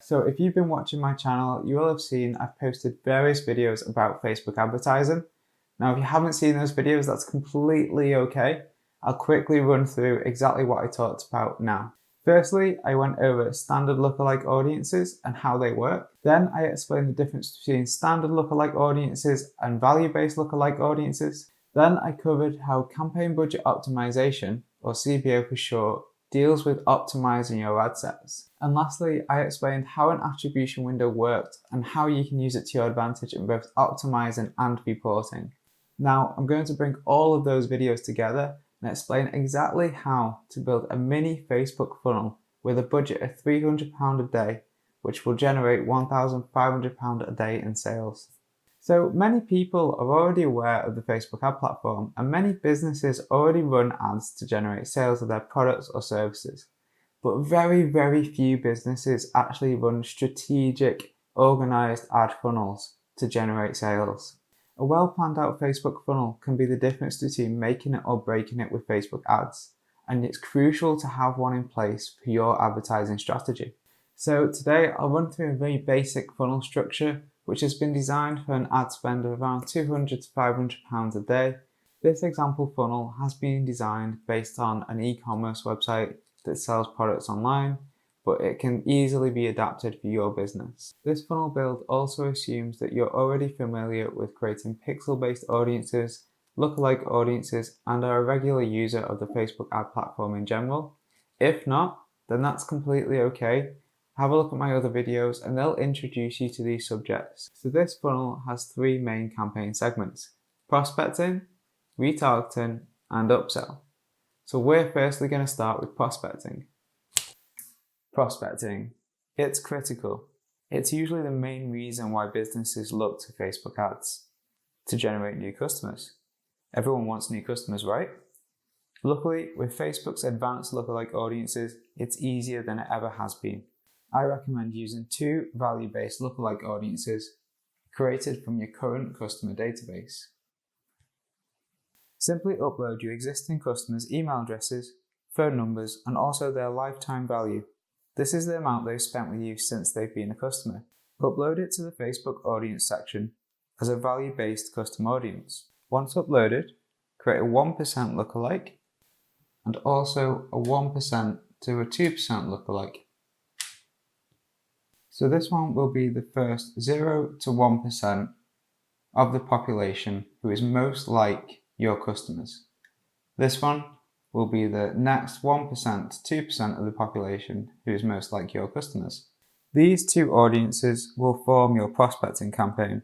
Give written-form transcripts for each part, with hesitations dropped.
So if you've been watching my channel, you will have seen I've posted various videos about Facebook advertising. Now, if you haven't seen those videos, that's completely okay. I'll quickly run through exactly what I talked about now. Firstly, I went over standard lookalike audiences and how they work. Then I explained the difference between standard lookalike audiences and value-based lookalike audiences. Then I covered how campaign budget optimization, or CBO for short, deals with optimizing your ad sets. And lastly, I explained how an attribution window worked and how you can use it to your advantage in both optimizing and reporting. Now, I'm going to bring all of those videos together and explain exactly how to build a mini Facebook funnel with a budget of £300 a day, which will generate £1,500 a day in sales. So many people are already aware of the Facebook ad platform, and many businesses already run ads to generate sales of their products or services. But very few businesses actually run strategic, organized ad funnels to generate sales. A well-planned out Facebook funnel can be the difference between making it or breaking it with Facebook ads, and it's crucial to have one in place for your advertising strategy. So today I'll run through a very basic funnel structure which has been designed for an ad spend of around £200 to £500 a day. This example funnel has been designed based on an e-commerce website that sells products online, but it can easily be adapted for your business. This funnel build also assumes that you're already familiar with creating pixel-based audiences, lookalike audiences, and are a regular user of the Facebook ad platform in general. If not, then that's completely okay. Have a look at my other videos and they'll introduce you to these subjects. So this funnel has three main campaign segments: prospecting, retargeting, and upsell. So we're firstly going to start with prospecting. Prospecting. It's critical. It's usually the main reason why businesses look to Facebook ads, to generate new customers. Everyone wants new customers, right? Luckily, with Facebook's advanced lookalike audiences, it's easier than it ever has been. I recommend using two value-based lookalike audiences created from your current customer database. Simply upload your existing customers' email addresses, phone numbers, and also their lifetime value. This is the amount they've spent with you since they've been a customer. Upload it to the Facebook audience section as a value-based custom audience. Once uploaded, create a 1% lookalike and also a 1% to a 2% lookalike. So this one will be the first 0 to 1% of the population who is most like your customers. This one will be the next 1% to 2% of the population who is most like your customers. These two audiences will form your prospecting campaign.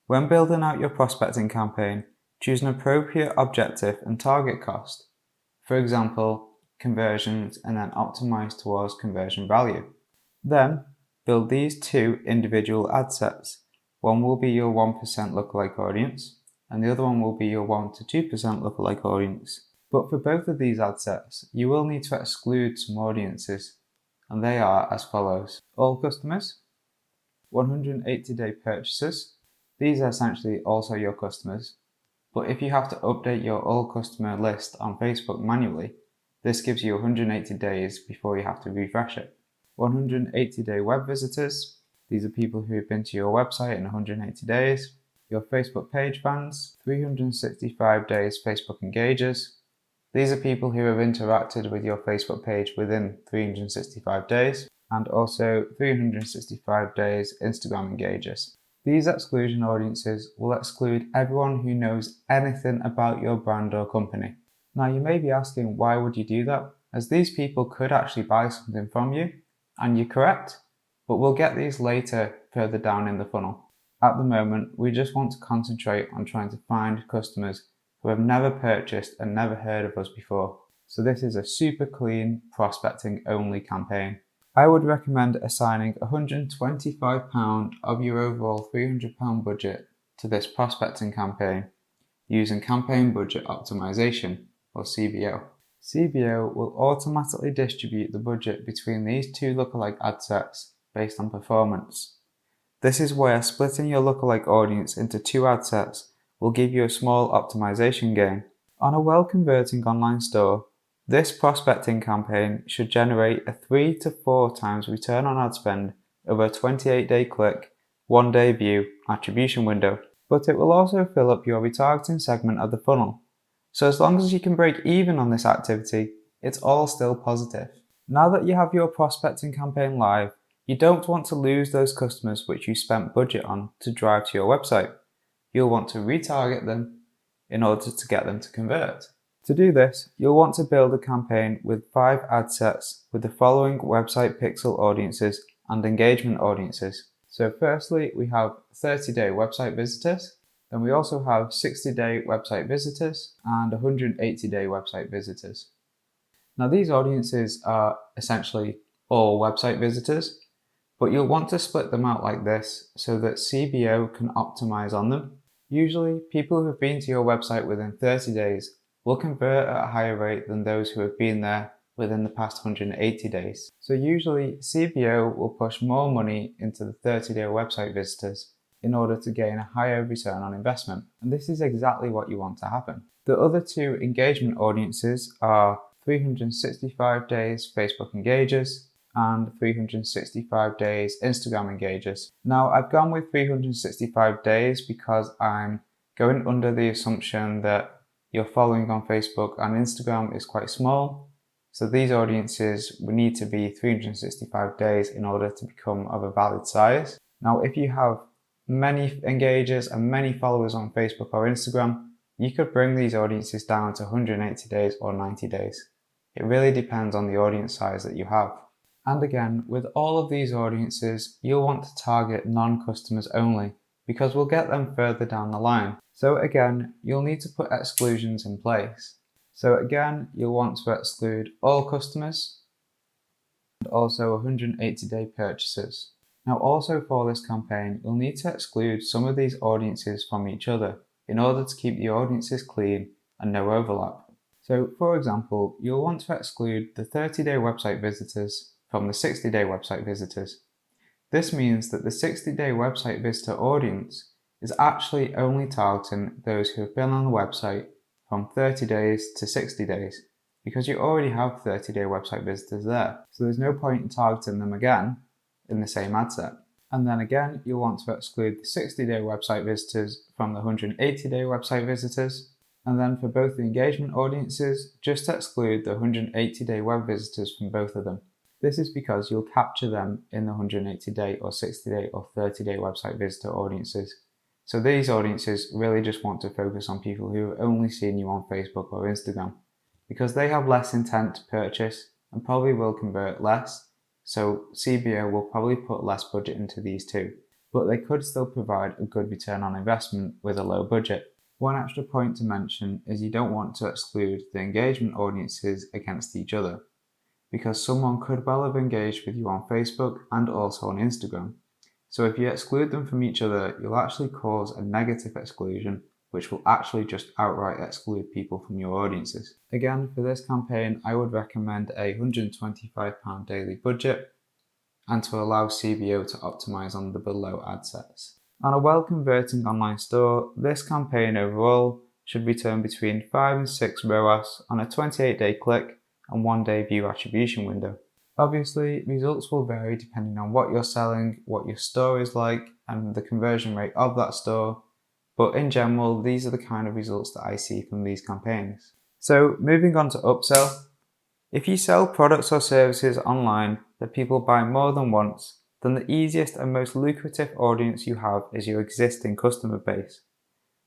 When building out your prospecting campaign, choose an appropriate objective and target cost. For example, conversions, and then optimize towards conversion value. Then, build these two individual ad sets. One will be your 1% lookalike audience, and the other one will be your 1 to 2% lookalike audience. But for both of these ad sets, you will need to exclude some audiences, and they are as follows. All customers, 180-day purchasers. These are essentially also your customers, but if you have to update your all customer list on Facebook manually, this gives you 180 days before you have to refresh it. 180-day web visitors. These are people who have been to your website in 180 days. Your Facebook page fans. 365 days Facebook engagers. These are people who have interacted with your Facebook page within 365 days. And also 365 days Instagram engagers. These exclusion audiences will exclude everyone who knows anything about your brand or company. Now you may be asking, why would you do that? As these people could actually buy something from you, and you're correct, but we'll get these later further down in the funnel. At the moment, we just want to concentrate on trying to find customers who have never purchased and never heard of us before. So this is a super clean prospecting only campaign. I would recommend assigning £125 of your overall £300 budget to this prospecting campaign using campaign budget optimization, or CBO. CBO will automatically distribute the budget between these two lookalike ad sets based on performance. This is where splitting your lookalike audience into two ad sets will give you a small optimization gain. On a well-converting online store, this prospecting campaign should generate a 3 to 4 times return on ad spend of a 28-day click, 1-day view attribution window. But it will also fill up your retargeting segment of the funnel. So as long as you can break even on this activity, it's all still positive. Now that you have your prospecting campaign live, you don't want to lose those customers which you spent budget on to drive to your website. You'll want to retarget them in order to get them to convert. To do this, you'll want to build a campaign with 5 ad sets with the following website pixel audiences and engagement audiences. So firstly, we have 30-day website visitors. Then we also have 60-day website visitors and 180-day website visitors. Now these audiences are essentially all website visitors, but you'll want to split them out like this so that CBO can optimize on them. Usually, people who have been to your website within 30 days will convert at a higher rate than those who have been there within the past 180 days. So usually, CBO will push more money into the 30-day website visitors in order to gain a higher return on investment. And this is exactly what you want to happen. The other 2 engagement audiences are 365 days Facebook engagers and 365 days Instagram engagers. Now I've gone with 365 days because I'm going under the assumption that your following on Facebook and Instagram is quite small. So these audiences will need to be 365 days in order to become of a valid size. Now if you have many engagers and many followers on Facebook or Instagram, you could bring these audiences down to 180 days or 90 days. It really depends on the audience size that you have. And again, with all of these audiences, you'll want to target non-customers only because we'll get them further down the line. So again, you'll need to put exclusions in place. So again, you'll want to exclude all customers and also 180-day purchases. Now also for this campaign, you'll need to exclude some of these audiences from each other in order to keep the audiences clean and no overlap. So for example, you'll want to exclude the 30-day website visitors from the 60-day website visitors. This means that the 60-day website visitor audience is actually only targeting those who have been on the website from 30 days to 60 days because you already have 30-day website visitors there. So there's no point in targeting them again in the same ad set. And then again, you'll want to exclude the 60-day website visitors from the 180-day website visitors. And then for both the engagement audiences, just exclude the 180-day web visitors from both of them. This is because you'll capture them in the 180-day or 60-day or 30-day website visitor audiences. So these audiences really just want to focus on people who have only seen you on Facebook or Instagram because they have less intent to purchase and probably will convert less. So CBO will probably put less budget into these two, but they could still provide a good return on investment with a low budget. One extra point to mention is you don't want to exclude the engagement audiences against each other, because someone could well have engaged with you on Facebook and also on Instagram. So if you exclude them from each other, you'll actually cause a negative exclusion, which will actually just outright exclude people from your audiences. Again, for this campaign, I would recommend a £125 daily budget and to allow CBO to optimize on the below ad sets. On a well-converting online store, this campaign overall should return between 5 and 6 ROAS on a 28-day click and 1-day view attribution window. Obviously, results will vary depending on what you're selling, what your store is like, and the conversion rate of that store. But in general, these are the kind of results that I see from these campaigns. So moving on to upsell. If you sell products or services online that people buy more than once, then the easiest and most lucrative audience you have is your existing customer base.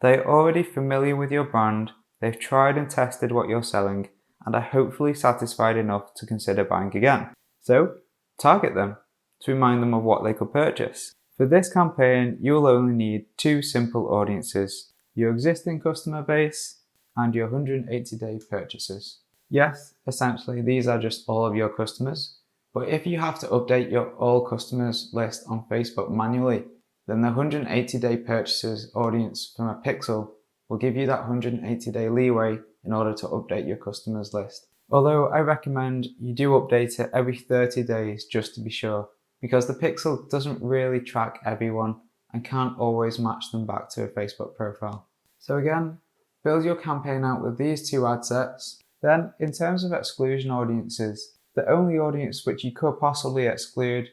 They are already familiar with your brand, they've tried and tested what you're selling, and are hopefully satisfied enough to consider buying again. So, target them to remind them of what they could purchase. For this campaign, you will only need 2 simple audiences, your existing customer base and your 180-day purchases. Yes, essentially these are just all of your customers, but if you have to update your all customers list on Facebook manually, then the 180-day purchases audience from a pixel will give you that 180-day leeway in order to update your customers list. Although I recommend you do update it every 30 days just to be sure, because the pixel doesn't really track everyone and can't always match them back to a Facebook profile. So again, build your campaign out with these 2 ad sets. Then, in terms of exclusion audiences, the only audience which you could possibly exclude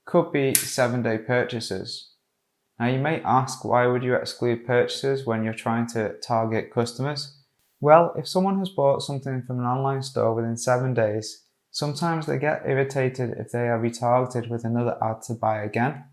could be 7-day purchases. Now you may ask, why would you exclude purchases when you're trying to target customers? Well, if someone has bought something from an online store within 7 days, sometimes they get irritated if they are retargeted with another ad to buy again.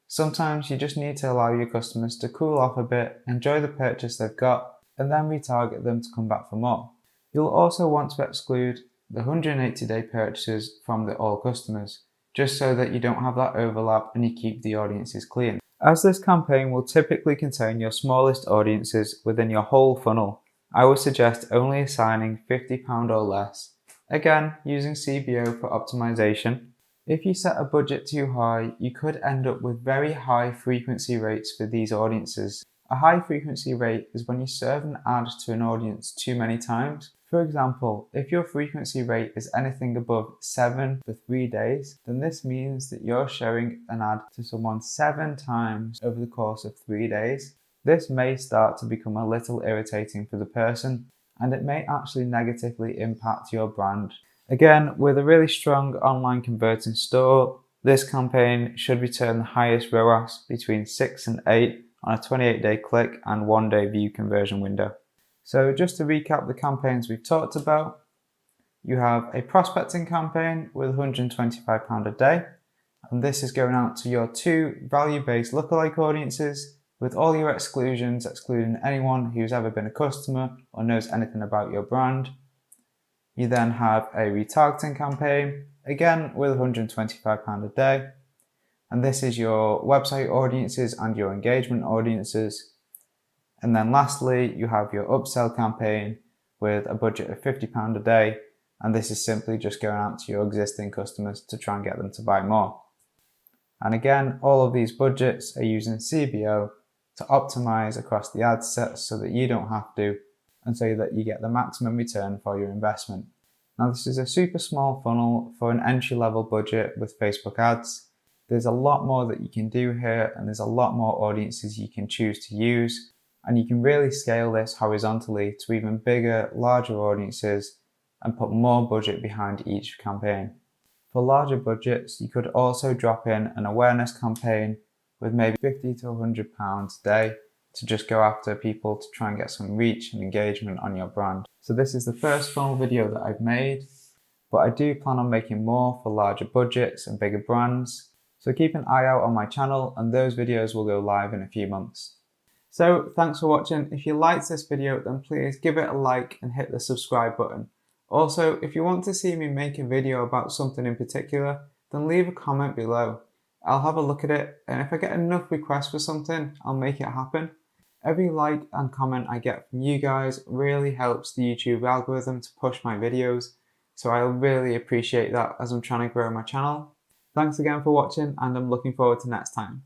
Sometimes you just need to allow your customers to cool off a bit, enjoy the purchase they've got, and then retarget them to come back for more. You'll also want to exclude the 180-day purchases from the all customers, just so that you don't have that overlap and you keep the audiences clean. As this campaign will typically contain your smallest audiences within your whole funnel, I would suggest only assigning £50 or less, again using CBO for optimization. If you set a budget too high, you could end up with very high frequency rates for these audiences. A high frequency rate is when you serve an ad to an audience too many times. For example, if your frequency rate is anything above 7 for 3 days, then this means that you're showing an ad to someone 7 times over the course of 3 days. This may start to become a little irritating for the person, and it may actually negatively impact your brand. Again, with a really strong online converting store, this campaign should return the highest ROAS between 6 and 8 on a 28-day click and 1-day view conversion window. So just to recap the campaigns we've talked about, you have a prospecting campaign with £125 a day, and this is going out to your 2 value-based lookalike audiences with all your exclusions, excluding anyone who's ever been a customer or knows anything about your brand. You then have a retargeting campaign, again with £125 a day, and this is your website audiences and your engagement audiences. And then lastly, you have your upsell campaign with a budget of £50 a day, and this is simply just going out to your existing customers to try and get them to buy more. And again, all of these budgets are using CBO to optimize across the ad sets so that you don't have to, and so that you get the maximum return for your investment. Now, this is a super small funnel for an entry-level budget with Facebook ads. There's a lot more that you can do here, and there's a lot more audiences you can choose to use, and you can really scale this horizontally to even bigger, larger audiences and put more budget behind each campaign. For larger budgets, you could also drop in an awareness campaign with maybe £50 to £100 a day to just go after people to try and get some reach and engagement on your brand. So this is the first funnel video that I've made, but I do plan on making more for larger budgets and bigger brands. So keep an eye out on my channel, and those videos will go live in a few months. So thanks for watching. If you liked this video, then please give it a like and hit the subscribe button. Also, if you want to see me make a video about something in particular, then leave a comment below. I'll have a look at it, and if I get enough requests for something, I'll make it happen. Every like and comment I get from you guys really helps the YouTube algorithm to push my videos, so I really appreciate that as I'm trying to grow my channel. Thanks again for watching, and I'm looking forward to next time.